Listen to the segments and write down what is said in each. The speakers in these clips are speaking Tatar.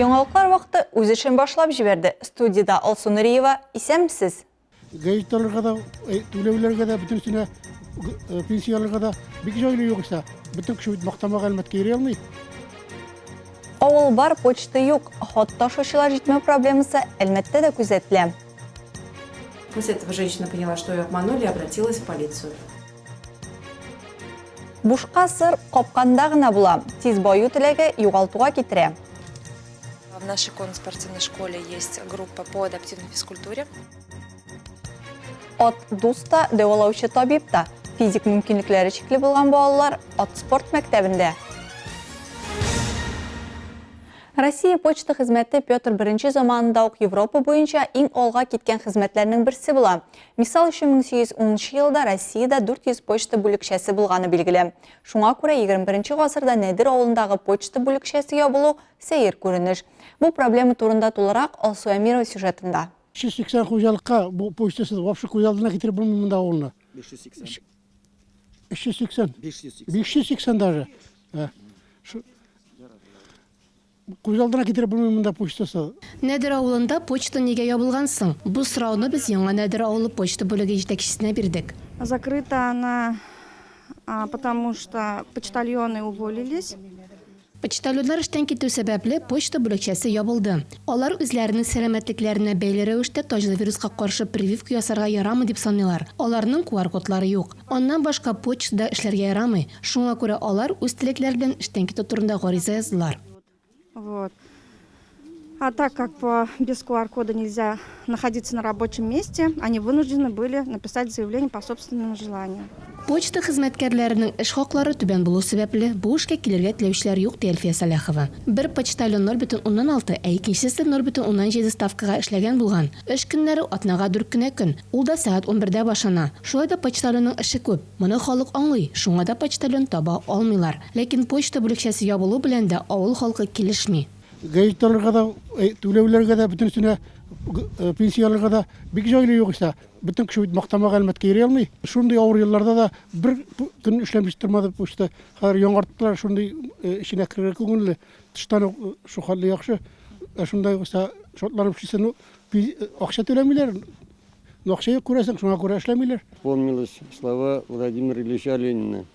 Yoğunluklar vakti öz işin başlap jiberdi. Studiyada Alsun Nurieva, isemsiz. Gazetелерге да, төлеулерге да, bütün üstüne pensiyalarga da bir kişi öyle yoksa bütün kişi maqtama gelmetke yere almay. Oğul var, poçta yok. Hatta şoşular jitme problemisi elbette de күзәтелә. После этого женщина поняла, что ее обманули, и обратилась в полицию. Бушка сыр капканда гына була. Тиз баю теләге югалтуга китерә. В нашей конно-спортивной школе есть группа по адаптивной физкультуре. От дуста дәвалаучы табиб та физик мөмкинлекләре чикле булган балалар от спорт мәктәбендә. Россия почта хезмәте Петр I заманында ук Европа буенча иң алга киткән хезмәтләрнең берсе була. Мисал өчен 1810 елда Россиядә 400 почта бүлекчәсе булганы билгеле. Шуңа күрә 21 гасырда Нәдер авылындагы почта бүлекчәсе ябылу сәер күренеш. Бу проблема турында тулырак Алсу Әмирова сюжетында. 580 хуҗалыкка бу почтасы вообще хуҗалыгына китереп булмый монда авылны. 580. 580 даже. Хуҗалыгына китереп булмый монда почтасы. Нәдер авылында почта нигә ябылгансың? Бу сорауны без яңа Нәдер авылы почта бүлеге җитәкчесенә бирдек. Закрыта она, потому что почтальоны уволились. Почтальоннар эштән китү сәбәпле почта бүлекчәсе ябылды. Алар үзләренең сәламәтлекләренә бәйле рәвештә таҗлы вируска каршы прививка ясарга ярамый дип саныйлар. Аларның QR-кодлары юк. Аннан башка почтада эшләргә ярамый. Шуңа күрә алар үз телекләре белән эштән китү турында гариза яздылар. Вот. А так как без QR-кода нельзя находиться на рабочем месте, они вынуждены были написать заявление по собственному желанию. Почта хезмәткәрләренең эш хаклары түбән булу сәбәпле бу эшкә килергә теләүчеләр юк ди Әлфия Салахова. Бер почтальон 0,16, ә икенчесе 0,17 ставкага эшләгән булган. Эш көннәре атнага 4 кенә көн. Ул да сәгать 11дә башлана. Шулай да почтальонның эше күп. Моны халык аңлый. Шуңа да почтальон таба алмыйлар. Ләкин почта бүлекчәсе ябылу белән дә авыл халкы килешми. Gazetелерге да, төлеулерге да, bütün üstüne pensiyalarga da bir kişi öyle yoksa bütün kişi maqtama gelmetke yere almay. Şunday ağır yıllarda da bir gün işlemiş durmadı poçta. Har яңартtılar şunday işine kirerek көңілі tıştan şu halde yaxşı. Şunday yoksa şotlarım şişen akşa tölemeyler. Akşaya көрәсең, şuna göre işlemeyler. Вспомнились слова Владимира Ильича Ленина.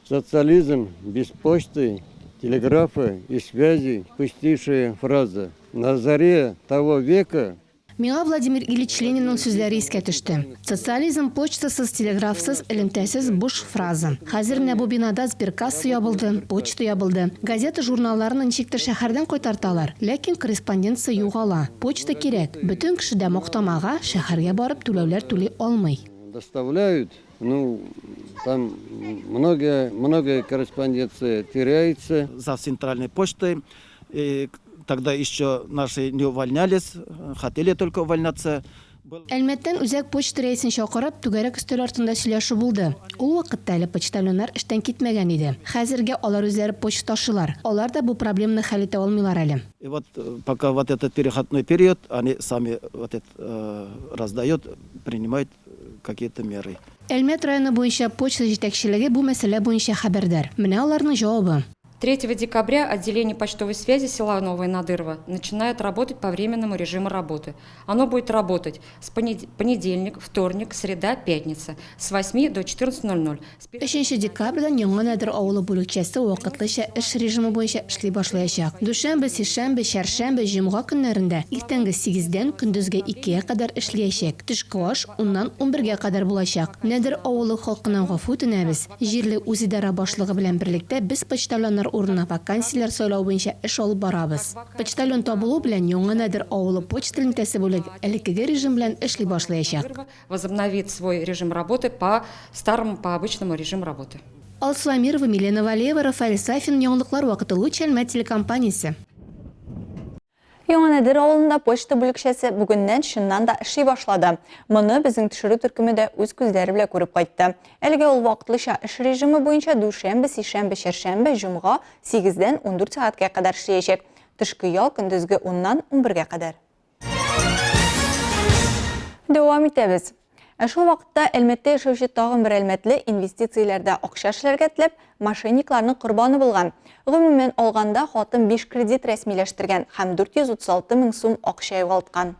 Социализм без почты, телеграфа и связи – пустейшая фраза. На заре того века Миңа Владимир Ильич Ленинның сүзләре искә төште. Социализм почтасыз, телеграфсыз, элемтәсез буш фраза. Хәзер менә бу бинада сберкасса ябылды, почта ябылды. Газета журналларын ничектер шәһәрдән кайтарталар, ләкин корреспонденция югала. Почта кирәк. Бөтен кеше дә мактамага шәһәргә барып түләүләр түли алмый. доставляют, там многое корреспонденция теряется. За центральной почтой. И тогда еще наши не увольнялись, хотели только увольняться. Әлмәттән үзәк почта рәисен чакырып, түгәрәк өстәл артында сөйләшү булды. Ул вакытта әле почтальоннар эштән китмәгән иде. Хәзергә алар үзләре почта ташылар. Алар да бу проблеманы хәл итә алмыйлар әле. И вот пока вот этот переходной период, они сами вот это раздают, принимают какие-то меры. Әлмәт районы буенча почта җитәкчелеге бу мәсьәлә буенча хәбәрдар. Менә аларның җавабы. 3 декабря отделение почтовой связи села Новое Надырово начинает работать по временному режиму работы. Оно будет работать с понедельник, вторник, среда, пятница с 8 до 14:00. 3 декабрьдән яңа Нәдер авылы бүлекчәсе вакытлыча эш режимы буенча эшли башлаячак. Дүшәмбе, сишәмбе, чәршәмбе, җомга көннәрендә иртәнге 8дән көндезге 2гә кадәр эшләячәк. Төшке аш 10-нан 11гә кадәр булачак. Нәдер авылы халкының гафу үтенәбез. Җирле үзидарә башлыгы белән берлектә без почтальоннар урынына вакансияләр сайлау буенча эш алып барабыз. Почтальон табылу белән яңа Нәдер авылы почта элемтәсе бүлеге элеккеге режим белән эшли башлаячак. Возобновит свой режим работы по обычному режиму работы. Алсу Амирова, Милена Валеева, Рафаэль Сафин, яңалыклар вакыты Луч Әлмәт телекомпаниясе. Яңа Нәдер авылында почта бүлекчәсе бүгеннән чыннан да эшли башлады. Моны безнең төшерү төркеме дә үз күзләре белән күреп кайтты. Әлегә ул вакытлыча эш режимы буенча дүшәмбе, сишәмбе, чәршәмбе, җомга 8дән 14 сәгатькә кадәр эшләячәк. Төшке ял көндезге 10-нан 11гә кадәр. Дәвам итәбез. Шул вакытта Әлмәттә яшәүче тагын бер әлмәтле инвестицияләрдә акча эшләргә теләп, мошенникларның корбаны булган. Гомумән алганда хатын 5 кредит рәсмиләштергән һәм 436 мең сум акча югалткан.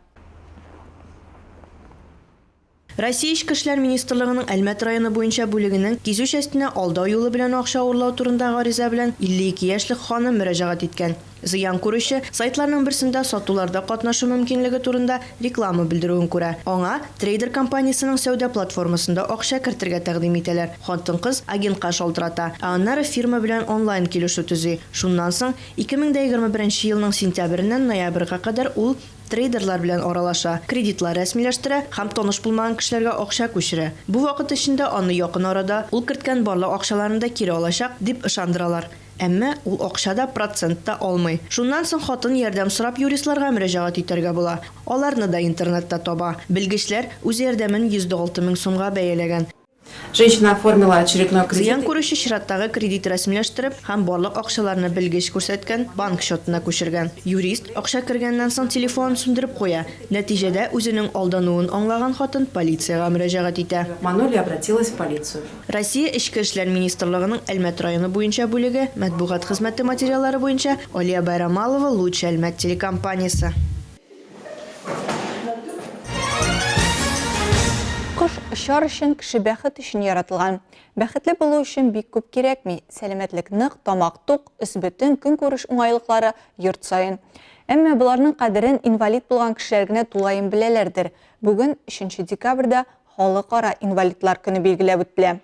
Россия Ички эшләр министрлыгының Әлмәт районы буенча бүлегенең кизү частенә алдау юлы белән акча урлау турында гариза белән 52 яшьлек ханым мөрәҗәгать иткән. Зыян күрүче сайтларның берсендә сатуларда катнашу мөмкинлеге турында реклама белдерүен күрә. Аңа трейдер компаниясының сәүдә платформасында акча кертергә тәкъдим итәләр. Хатын-кыз агентка шалтырата, аннары фирма белән онлайн килешү төзи. Шуннан соң 2021 елның сентябреннән ноябрьгә кадәр ул трейдерлар белән аралаша, кредитлар рәсмиләштерә һәм таныш булмаган кешеләргә акча күчерә. Бу вакыт эчендә аны якын арада ул керткән барлык акчаларын да кире алачак дип ышандыралар. Әмма ул акчада процентта алмый. Шуннан соң хатын ярдәм сорап юристларга мөрәҗәгать итәргә була. Аларны да интернетта таба. Белгечләр үз ярдәмен 106 мең сумга бәяләгән. Женщина оформила очередной Зыян кредит. күрүче чираттагы кредит рәсмиләштереп һәм барлык акчаларны белгеч күрсәткән банк счетына күчергән. Юрист акча кергәннән соң телефонын сүндереп куя. Нәтиҗәдә үзенең алдануын аңлаган хатын полициягә мөрәҗәгать итә. Обманули, обратилась в полицию. Россия Ички эшләр министрлыгының Әлмәт районы буенча бүлеге матбугат хезмәте материаллары буенча Алия Байрамалова, Лучший Әлмәт телекомпаниясе. Кош шар өчен кеше бәхет өчен яратылган. Бәхетле булу өчен бик күп кирәкми. Сәламәтлек нык, тамак тук, үз бөтен көн күреш уңайлыклары йорт саен. Әмма буларның кадерен инвалид булган кешеләр генә тулайым беләләрдер. Бүген 3 декабрьдә Халыкара инвалидлар көне билгеләп үтелә.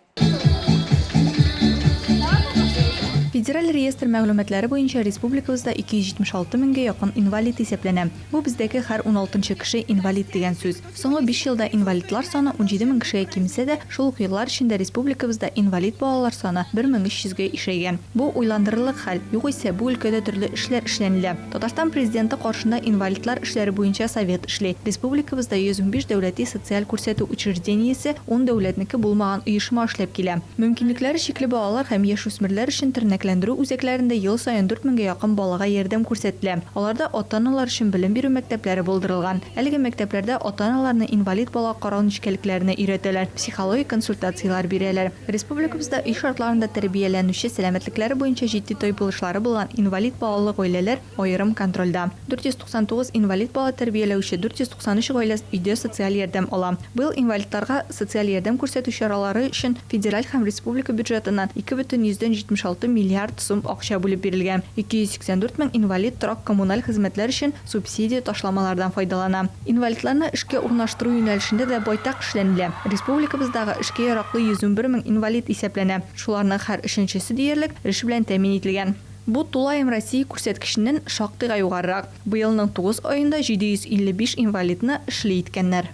Федераль реестр мәгълүматлары буенча республикабызда 276 меңгә якын инвалид исәпләнә. Бу бездәге һәр 16-нчы кеше инвалид дигән сүз. Соңгы 5 елда инвалидлар саны 17 мең кешегә кимсә дә, шул ук еллар эчендә республикабызда инвалид балалар саны 1300-гә ишәйгән. Бу уйландырырлык хәл. Югыйсә бу өлкәдә төрле эшләр эшләнелә. Татарстан президенты каршында инвалидлар эшләре буенча совет эшли. Республикабызда 115 дәүләти социаль күрсәтү учреждениесе, 10 дәүләтнеке булмаган оешма эшләп килә. Мөмкинлекләре чикле балалар һәм яшүсмерләр өчен тернәкләндерү үзәкләрендә ел саен 4 меңгә якын балага ярдәм күрсәтелә. Аларда ата-аналар өчен белем бирү мәктәпләре булдырылган. Әлеге мәктәпләрдә ата-аналарны инвалид бала карау нечкәлекләренә өйрәтәләр, психологик консультациялар бирәләр. Республикабызда үй шартларында тәрбияләнүче сәламәтлекләре буенча җитди тойпылышлары булган инвалид балалы гаиләләр аерым контрольдә. 499 инвалид бала тәрбияләүче 493 гаилә өйдә социаль ярдәм ала. Быел инвалидларга социаль ярдәм күрсәтү чаралары өчен федераль һәм республика бюджетыннан 2,76 миллиард сум акча бүлеп бирелгән. 284 мең инвалид торак коммуналь хезмәтләр өчен субсидия ташламалардан файдалана. Инвалидларны эшкә урнаштыру юнәлешендә дә байтак эшләнелә. Республикабыздагы эшкә яраклы 111 мең инвалид исәпләнә. Шуларның һәр 3-нчесе диярлек эш белән тәэмин ителгән. Бу тулайым Россия күрсәткеченнән шактый югарырак. Быелның 9 аенда 755 инвалидны эшли иткәннәр.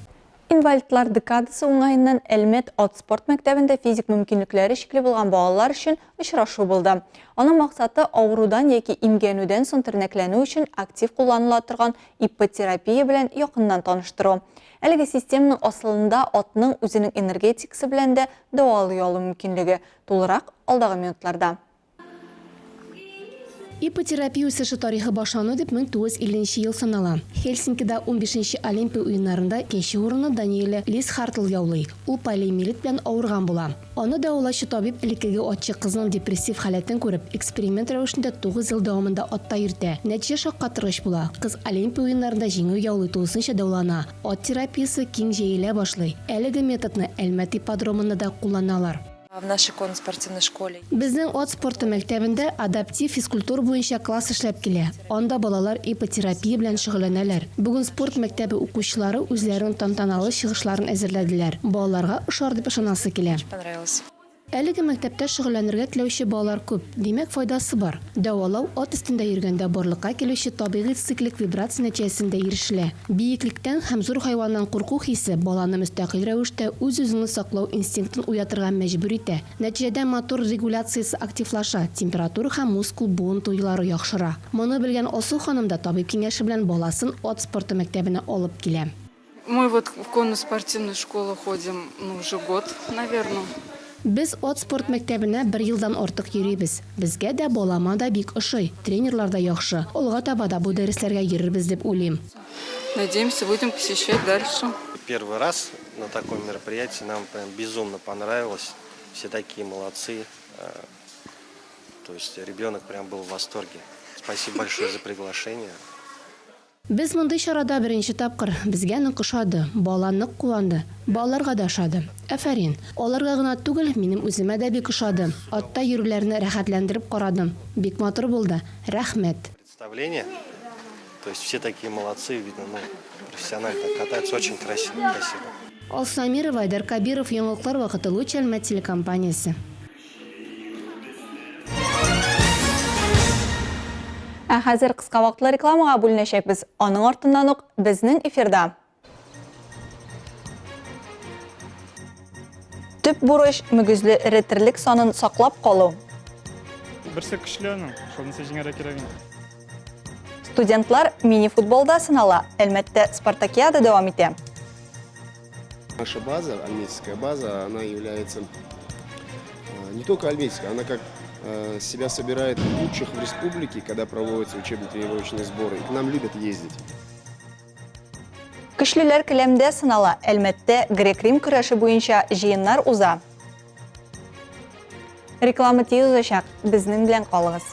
Инвалидлар декадасы уңайыннан Әлмәт ат спорт мәктәбендә физик мөмкинлекләре шикле булган балалар өчен очрашу булды. Аның максаты авырудан яки имгәнүдән соң тернәкләнү өчен актив кулланыла торган иппотерапия белән якыннан таныштыру. Әлеге системаның асылында атның үзенең энергетикасы белән дә дәвалый алу мөмкинлеге. Тулырак алдагы минутларда. Иппотерапия үсеше тарихы башлану дип 1950 ел санала. Хельсинкида 15-нче Олимпия уеннарында кенче урынны Даниэль Лисхартл яулый. Ул полиомиелит белән авырган була. Аны дәвалаучы табиб элеккеге атчы кызның депрессив халәтен күреп, эксперимент рәвешендә 9 ел дәвамында атта йөртә. Нәтиҗә шаккатыргыч була. Кыз Олимпия уеннарында җиңү яулый тулысынча дәвалана. Ат терапиясе киң җәелә башлый. Әлеге методны Әлмәт ипподромында да кулланалар. В нашей конно-спортивной школе. Безнең ат спорты мәктәбендә адаптив физкультура буенча класс эшләп килә. Анда балалар иппотерапия белән шөгыльләнәләр. Бүген спорт мәктәбе укучылары үзләренең тантаналы чыгышларын әзерләделәр. Балаларга ошар дип ышанасы килә. Понравилось. Әлеге мәктәптә шөгыльләнергә теләүче балалар күп. Димәк, файдасы бар. Дәвалау ат өстендә йөргәндә барлыкка килүче табигый циклик вибрация нәтиҗәсендә ирешелә. Бийеклектән һәм зур хайваннан курку хисе баланы мөстәкыйль рәвештә үз-үзен саклау инстинктын уятырга мәҗбүр итә. Нәтиҗәдә мотор регуляциясе активлаша, температура һәм мускул буын туйлары яхшыра. Моны белгән Алсу ханым да табиб киңәше белән баласын ат спорты мәктәбенә алып килә. Мы вот в конно-спортивную школу ходим уже год, наверное. Без ат спорт мәктәбенә 1 елдан артык йөрибез. Безгә дә балама да бик ошый. Тренерлар да яхшы. Алга таба да бу дәресләргә йөрербез дип уйлыйм. Надеемся, будем посещать дальше. Первый раз на такое мероприятие. Нам прям безумно понравилось. Все такие молодцы. То есть ребенок прям был в восторге. Спасибо большое за приглашение. Biz мондай чарада беренче тапкыр безгә нык ошады, баланы куанды, балаларга да ошады. Афәрин. Аларга гына түгел, минем үземә дә бик ошады. Атта йөрүләрне рәхәтләндереп карадым. Бик матур булды. Рәхмәт. Представление. То есть все такие молодцы, видно, профессионально катаются, очень красиво. Спасибо. Алсамирова, Айдар Кабиров, Яңалыклар вакыты Луч Әлмәт телекомпаниясе. Хәзер кыска вакытлы рекламага бүленәчәкбез. Аның артыннан ук безнең эфирда. Төп бурыч мөгезле ретерлек санын саклап калу. Берсе көчләнең, шунысы җиңәргә кирәк. Студентлар мини-футболда сынала. Әлмәттә Спартакиада дәвам итә. Наша база, альметьевская база, она является не только альметьевской, она как себя собирает лучших в республике, когда проводятся учебно-тренировочные сборы. И к нам любят ездить. Көчлеләр келәмдә сынала. Әлмәттә грек-рим көрәше буенча җыеннар уза. Реклама тиз узачак. Безнең белән калыгыз.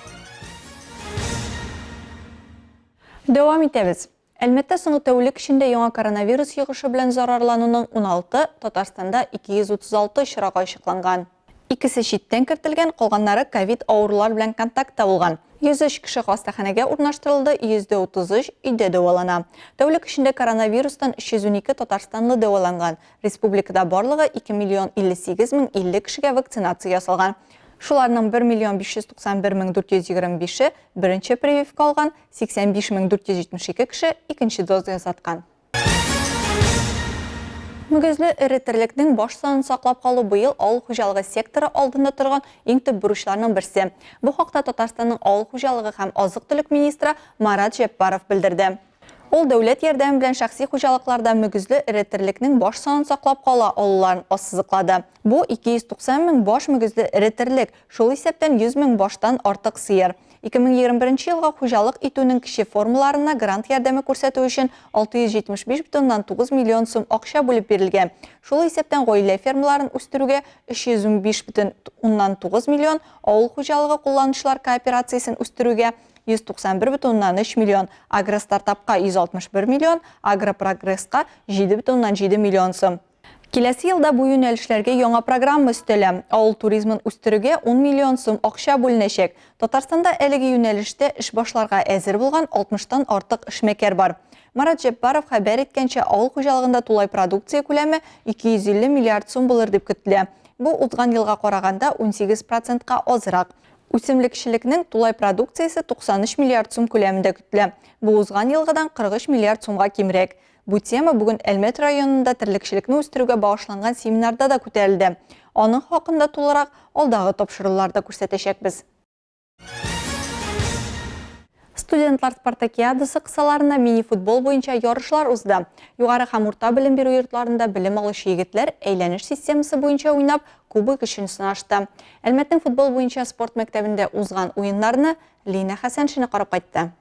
Дәвам итәбез. Әлмәттә соңгы тәүлек эчендә яңа коронавирус йогышы белән зарарлануның 16, Татарстанда 236 очрагы ачыкланган. Икесе читтән кертелгән, калганнары ковид авырулар белән контактта булган. 103 кеше хастаханәгә урнаштырылды, 133 өйдә дәвалана. Тәүлек эчендә коронавирустан 312 татарстанлы дәваланган. Республикада барлыгы 2 миллион 58 мең 50 кешегә вакцинация ясалган. Шуларның 1 миллион 591 мең 425-е беренче прививка алган, 85 мең 472 кеше икенче доза ясаткан. Мөгезле эретерлекнең баш санын саклап калу быел авыл хуҗалыгы секторы алдында торган иң төп бурычларның берсе. Бу хакта Татарстанның авыл хуҗалыгы һәм азык-төлек министры Марат Җәппаров белдерде. Ул дәүләт ярдәме белән шәхси хуҗалыкларда мөгезле эретерлекнең баш санын саклап кала алуларын ассызыклады. Бу 290 мең баш мөгезле эретерлек, шул исәптән 100 мең баштан артык сыер. 2021 елга хуҗалык итүнең кече формаларына грант ярдәме күрсәтү өчен 675,9 миллион сум акча бүлеп бирелгән. Шул исәптән гаилә фермаларын үстерүгә 315,9 миллион, авыл хуҗалыгы кулланучылар кооперациясен үстерүгә 191,3 миллион, агростартапка 161 миллион, агропрогресска 7,7 миллион сум. Киләсе елда бу юнәлешләргә яңа программа өстәлә. Авыл туризмын үстерүгә 10 миллион сум акча бүленәчәк. Татарстанда әлеге юнәлештә эш башларга әзер булган 60-тан артык эшмәкәр бар. Марат Җәппаров хәбәр иткәнчә, авыл хуҗалыгында тулай продукция күләме 250 миллиард сум булыр дип көтелә. Бу узган елга караганда 18%-ка азрак. Үсемлекчелекнең тулай продукциясе 93 миллиард сум күләмендә көтелә. Бу узган елгадан 43 миллиард сумга кимрәк. Бу тема бүген Әлмәт районында терлекчелекне үстерүгә багышланган семинарда да күтәрелде. Аның хакында тулырак алдагы тапшыруларда күрсәтәчәкбез. Студентлар спартакиадасы кысаларында мини-футбол буенча ярышлар узды. Югары һәм урта белем бирү йортларында белем алучы егетләр әйләнеш системасы буенча уйнап, кубок өчен сынашты. Әлмәтнең футбол буенча спорт мәктәбендә узган уеннарны Лина Хәсәншина карап кайтты.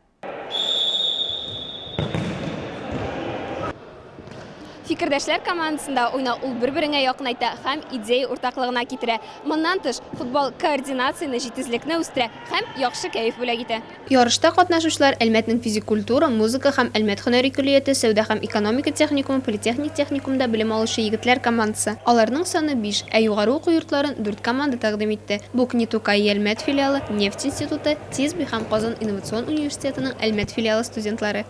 Фикердәшләр командасында уйнау ул бер-беренә якынайта һәм идея уртаклыгына китерә. Моннан тыш, футбол координацияны, җитезлекне үстерә һәм яхшы кәеф бүләк итә. Ярышта катнашучылар Әлмәтнең физик культура, музыка һәм Әлмәт һөнәри көллияте, сәүдә һәм экономика техникумы, политехник техникумда белем алучы егетләр командасы. Аларның саны 5, ә югары уку йортларын 4 команда тәкъдим итте. Бу Книтукай Әлмәт филиалы, Нефть институты, ТИЗБ һәм Казан инновацион университетының Әлмәт филиалы студентлары.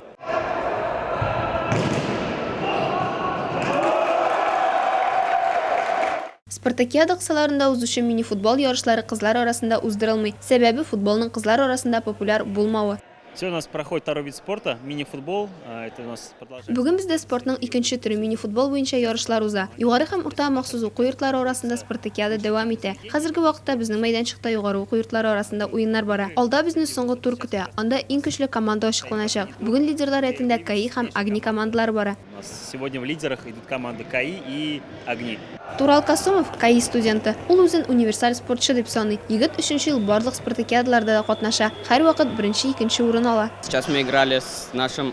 Спартакиада кысаларында узучы мини-футбол ярышлары кызлар арасында уздырылмый. Сәбәбе футболның кызлар арасында популяр булмавы. Сегодня у нас проходит второй вид спорта, мини-футбол. Это у нас продолжается. Бүген бездә спортның икенче төре мини-футбол буенча ярышлар уза. Югары һәм урта махсус уку йортлары арасында спартакиада дәвам итә. Хәзерге вакытта безнең мәйданчыкта югары уку йортлары арасында уеннар бара. Алда безне соңгы тур көтә. Анда иң көчле команда ачыкланачак. Бүген лидерлар рәтендә КАИ һәм Агни командалары бара. У нас сегодня в лидерах идут команды КАИ и Агни. Турал Касумов КАИ студенты. Ул үзен универсаль спортчы дип саный. Егет 3нче ел барлык спартакиадаларда да катнаша. Һәр вакыт беренче, икенче урын ала. Сейчас мы играли с нашим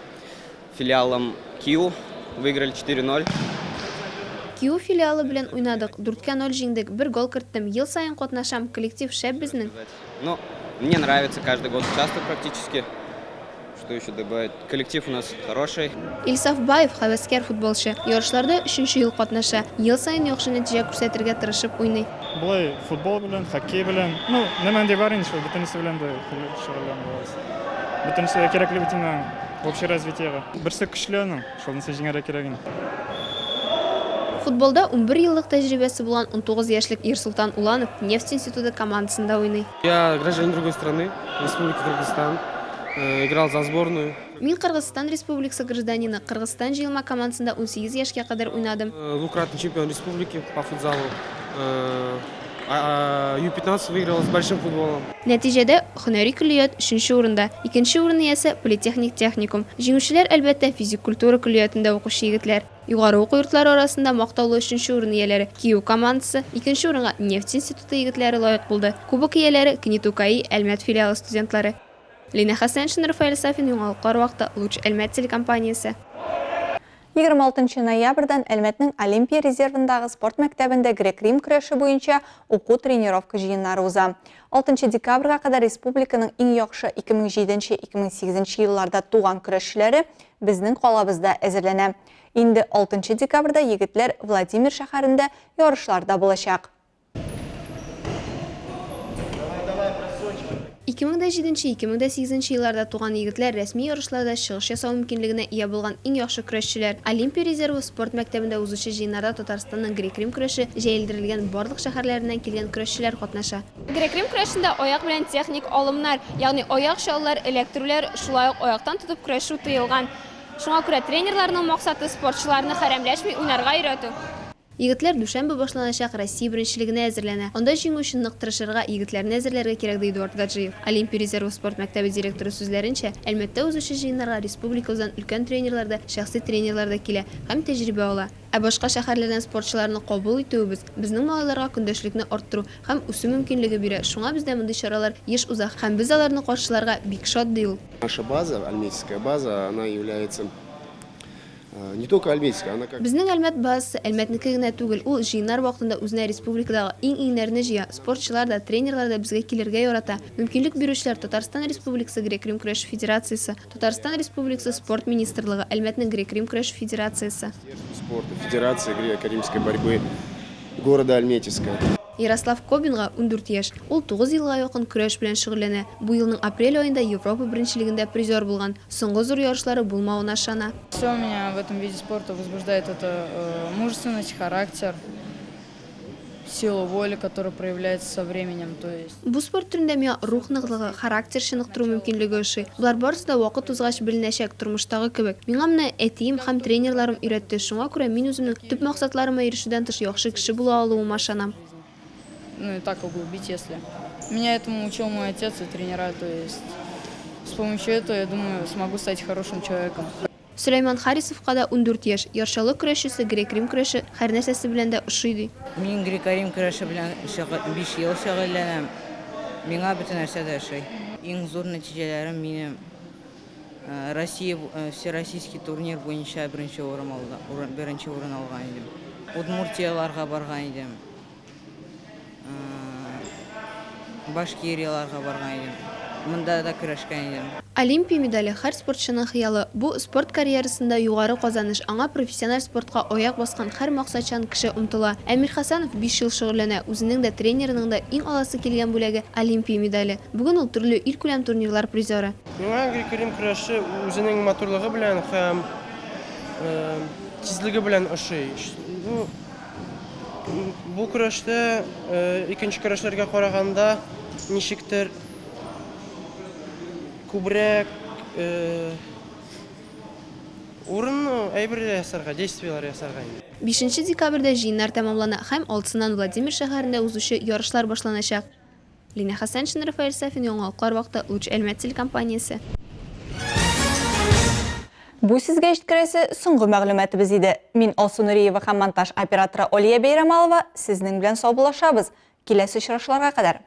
филиалом КИУ, выиграли 4-0. Киев филиалы белән уйнадык, 4-0 җиңдек, 1 гол керттем. Ел сайын катнашам, коллектив шәп безнең. Ну, мне нравится каждый год участвовать практически. Что еще добавить? Коллектив у нас хороший. Илсаф Баев хәвәскәр футболчы. Ярышларда 3-нче ел катнаша. Ел сайын яхшы нәтиҗә күрсәтергә тырышып уйный. Булай футбол белән, хоккей белән, ну, нәмәнде бар инде, бөтенесе белән дә шөгыльләнәбез. Бөтенесе кирәкле бит инде общее развитиегә. Берсе көчләнең, шунысы җиңәргә кирәк инде. Футболда 11 еллык тәҗрибәсе булган 19 яшьлек Ирсултан Уланов Нефть институты командасында уйный. Я гражданин другой страны, Республики Кыргызстан. Играл за сборную. Мин Кыргызстан Республикасы гражданины. Кыргызстан җыелма командасында 18 яшькә кадәр уйнадым. Двукратный чемпион республики по футзалу. Ю-15 выиграл с большим футболом. Нәтиҗәдә һөнәри көллият 3-нче урында, 2-нче урынны ясә политехник техникум. Җиңүчеләр әлбәттә физик культура көллиятында укучы егетләр. Югары уку йортлары арасында мактаулы 3-нче урын ияләре Киев командасы, 2-нче урынга Нефть институты егетләре лаек булды. Кубок ияләре Книтукаи Әлмәт филиалы студентлары. Лина Хасаншин, Рафаэль Сафин, Юңалыклар вакыты, Луч Әлмәт телекомпаниясе. 26 ноябрьдән Әлмәтнең Олимпия резервындагы спорт мәктәбендә грек-рим көрәше буенча уку тренировка җыеннары уза. 6 декабрьгә кадәр республиканың иң яхшы 2007-2008 елларда туган көрәшчеләре безнең калабызда әзерләнә. Инде 6 декабрьдә егетләр Владимир шәһәрендә ярышларда булачак. 2007-2008 елларда туган егетләр рәсми ярышларда чыгыш ясау мөмкинлегенә ия булган иң яхшы көрәшчеләр. Олимпия резервы спорт мәктәбендә узучы җыеннарда Татарстанның грек-рим көрәше җәелдерелгән барлык шәһәрләреннән килгән көрәшчеләр катнаша. Грек-рим көрәшендә аяк белән техник алымнар, ягъни аяк чаллар, электрүләр, шулай ук аяктан тотып көрәшү тыелган. Шуңа күрә тренерларның максаты спортчыларны хәрәмләшми уйнарга өйрәтү. Егетләр дүшәмбе башланачак Россия беренчелегенә әзерләнә. Анда җиңү өчен нык тырышырга, егетләрне әзерләргә кирәк ди Эдуард Гаджиев. Олимпия резервы спорт мәктәбе директоры сүзләренчә, Әлмәттә узучы җыеннарга республикабыздан өлкән тренерлар да, шәхси тренерлар да килә һәм тәҗрибә ала. Ә башка шәһәрләрдән спортчыларны кабул итүебез безнең малайларга көндәшлекне арттыру һәм үсү мөмкинлеге бирә. Шуңа бездә мондый чаралар еш уза һәм без аларны каршыларга бик шат ди ул. Наша база, альметьевская база, она является не только альметьевская, она как... Безнең Әлмәт базасы Әлмәтнеке генә түгел, ул җыеннар вакытында үзенә республикадагы иң-иңнәрне җыя. Спортчылар да, тренерлар да безгә килергә ярата. Мөмкинлек бирүчеләр Татарстан Республикасы грек-рим көрәш федерациясе, Татарстан Республикасы спорт министрлыгы, Әлмәтнең грек-рим көрәш федерациясе. Спорта Федерации греко-римской борьбы города Альметьевска. Ярослав Кобинга 14 яшь. Ул 9 елга якын көрәш белән шөгыльләнә. Бу елның апрель аенда Европа беренчелегендә призер булган. Соңгы зур ярышлары булмавына ышана. Все меня в этом виде спорта возбуждает это мужественность, характер, сила воли, которая проявляется со временем, то есть. Бу спорт түрендә миңа рух ныгылыгы, характер чыныктыру мөмкинлеге ошый. Булар барысы да вакыт узгач беленәчәк тормыштагы кебек. Миңа моны әтием һәм тренерларым өйрәтте. Шуңа күрә мин үземнең төп максатларыма ирешүдән тыш яхшы кеше була алуыма ышанам. Ну и так углубить, если. Меня этому учил мой отец и тренера, то есть с помощью этого, я думаю, смогу стать хорошим человеком. Сөләйман Харисовка да 14 яшь. Яршалы көрәшчесе грек-рим көрәше һәр нәрсәсе белән дә ошый ди. Мин грек-рим көрәше белән 5 ел шөгыльләнәм. Миңа бөтен нәрсә дә ошый. Иң зур нәтиҗәләрем минем Россия всероссийский турнир буенча беренче урын алган идем. Удмуртияларга барган идем. Башкирияларга барган идем. Монда да көрәшкән идем. Олимпия медале һәр спортчының хыялы. Бу спорт карьерасында югары казаныш. Аңа профессиональ спортка аяк баскан һәр максатчан кеше омтыла. Әмир Хасанов 5 ел шөгыльләнә. Үзенең дә тренерының да иң аласы килгән бүләге Олимпия медале. Бүген ул төрле ил күләм турнирлар призеры. Миңа грек-рим көрәше үзенең матурлыгы белән һәм тизлеге белән ошый. Бу көрәштә икенче көрәшләргә караганда ничектер күбрәк урын әйберләр ясарга, действиялар ясарга. 5 декабрьдә җыеннар тәмамлана һәм 6-ннан Владимир шәһәрендә узучы ярышлар башланачак. Лина Хасаншин, Рафаэль Сафин, Яңалыклар вакыты, Луч Әлмәт телекомпаниясе. Бу сезгә җиткерәсе соңгы мәгълүматыбыз иде. Мин Алсу Нуриева һәм монтаж операторы Олия Бәйрәмалова сезнең белән саубуллашабыз. Киләсе очрашларга кадәр.